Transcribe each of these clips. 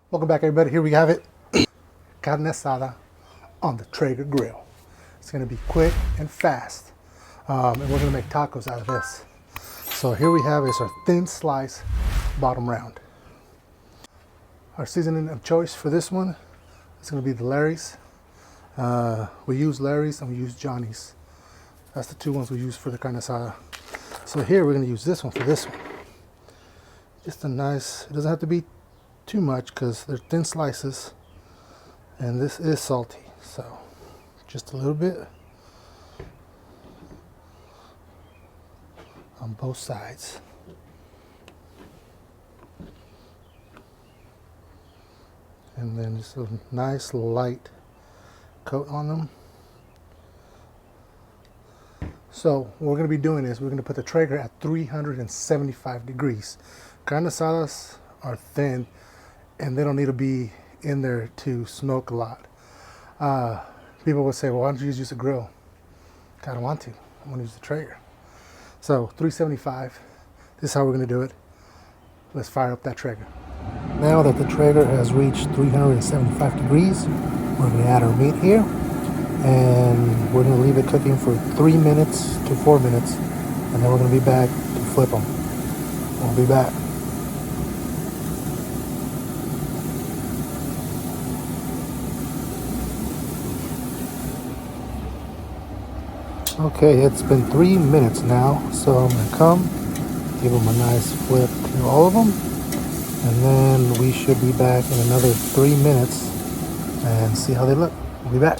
Welcome back, everybody. Here we have it. Carne asada on the Traeger Grill. It's going to be quick and fast. And we're going to make tacos out of this. So here we have is our thin slice bottom round. Our seasoning of choice for this one is going to be the Larry's. We use Larry's and we use Johnny's. That's the two ones we use for the carne asada. So here we're going to use this one for this one. Just a nice, it doesn't have to be too much because they're thin slices. And this is salty, so just a little bit on both sides. And then just a nice light coat on them. So what we're going to be doing is we're going to put the Traeger at 375 degrees. Carne asadas are thin and they don't need to be in there to smoke a lot. People will say, well, why don't you just use a grill? I don't want to. I want to use the Traeger. So 375, this is how we're going to do it. Let's fire up that Traeger. Now that the Traeger has reached 375 degrees, we're going to add our meat here. And we're going to leave it cooking for 3 minutes to 4 minutes. And then we're going to be back to flip them. We'll be back. Okay, it's been 3 minutes now, so I'm going to come, give them a nice flip to all of them, and then we should be back in another 3 minutes and see how they look. We'll be back.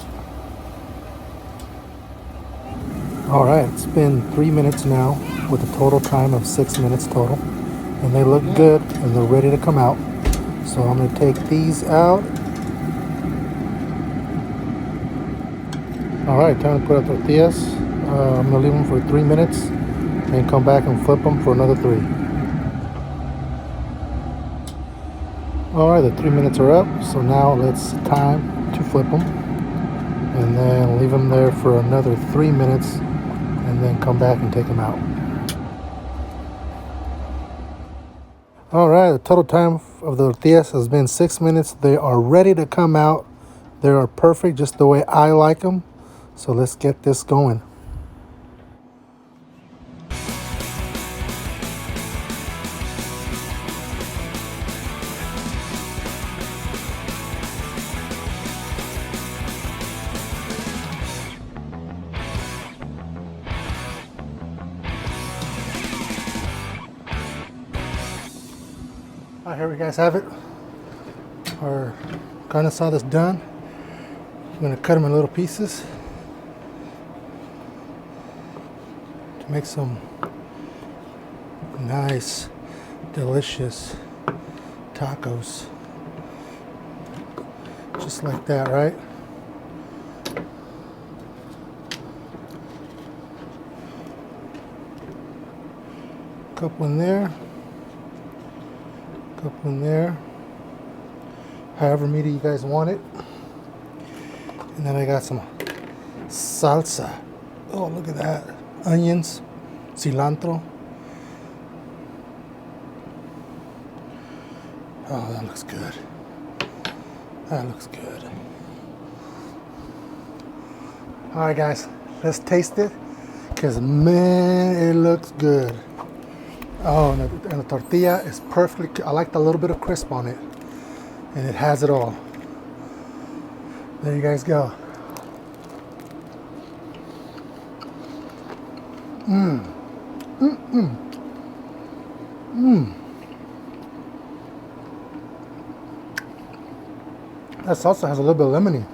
Alright, it's been 3 minutes now with a total time of 6 minutes total, and they look good and they're ready to come out. So I'm going to take these out. Alright, time to put up tortillas. I'm going to leave them for 3 minutes and come back and flip them for another 3. Alright, the 3 minutes are up, so now it's time to flip them. And then leave them there for another 3 minutes and then come back and take them out. Alright, the total time of the tortillas has been 6 minutes. They are ready to come out. They are perfect, just the way I like them. So let's get this going. All right, here we guys have it. Our carne asada is done. I'm gonna cut them in little pieces to make some nice, delicious tacos. Just like that, right? Couple in there. Couple in there, however meaty you guys want it. And then I got some salsa. Oh, look at that. Onions, cilantro. Oh, that looks good. That looks good. All right, guys, let's taste it, because man, it looks good. Oh, and the tortilla is perfectly, I like the little bit of crisp on it. And it has it all. There you guys go. That salsa has a little bit of lemony.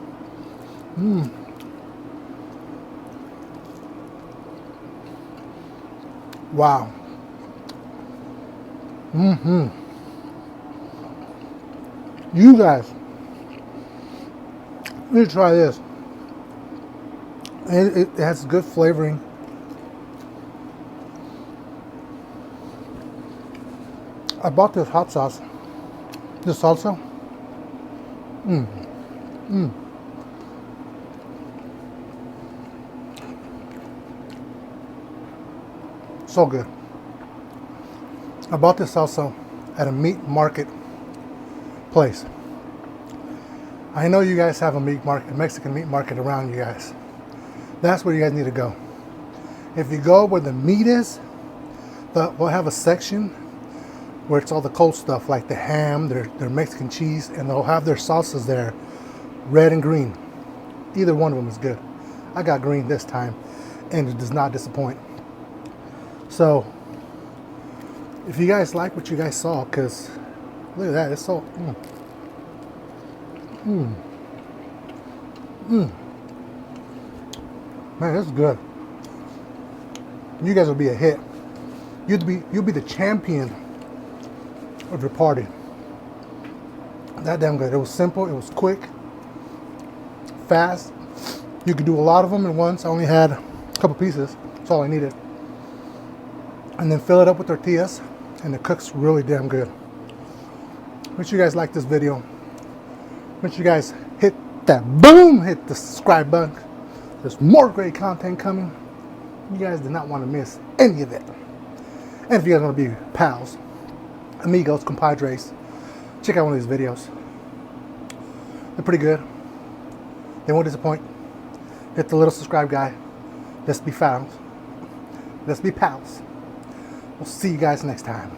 Wow. You guys need to try this. It has good flavoring. I bought this hot sauce, this salsa. So good. I bought this also at a meat market place. I know you guys have a meat market, a Mexican meat market around you guys. That's where you guys need to go. If you go where the meat is, we'll have a section where it's all the cold stuff, like the ham, their Mexican cheese, and they'll have their salsas there, red and green. Either one of them is good. I got green this time, and it does not disappoint. So, if you guys like what you guys saw, because look at that, it's so, man, this is good. You guys will be a hit. You'll be the champion of your party. That damn good. It was simple. It was quick, fast. You could do a lot of them at once. I only had a couple pieces. That's all I needed. And then fill it up with tortillas, and it cooks really damn good. Make sure you guys like this video. Make sure you guys hit the subscribe button. There's more great content coming. You guys do not want to miss any of it. And if you guys want to be pals, amigos, compadres, check out one of these videos. They're pretty good. They won't disappoint. Hit the little subscribe guy. Let's be found. Let's be pals. We'll see you guys next time.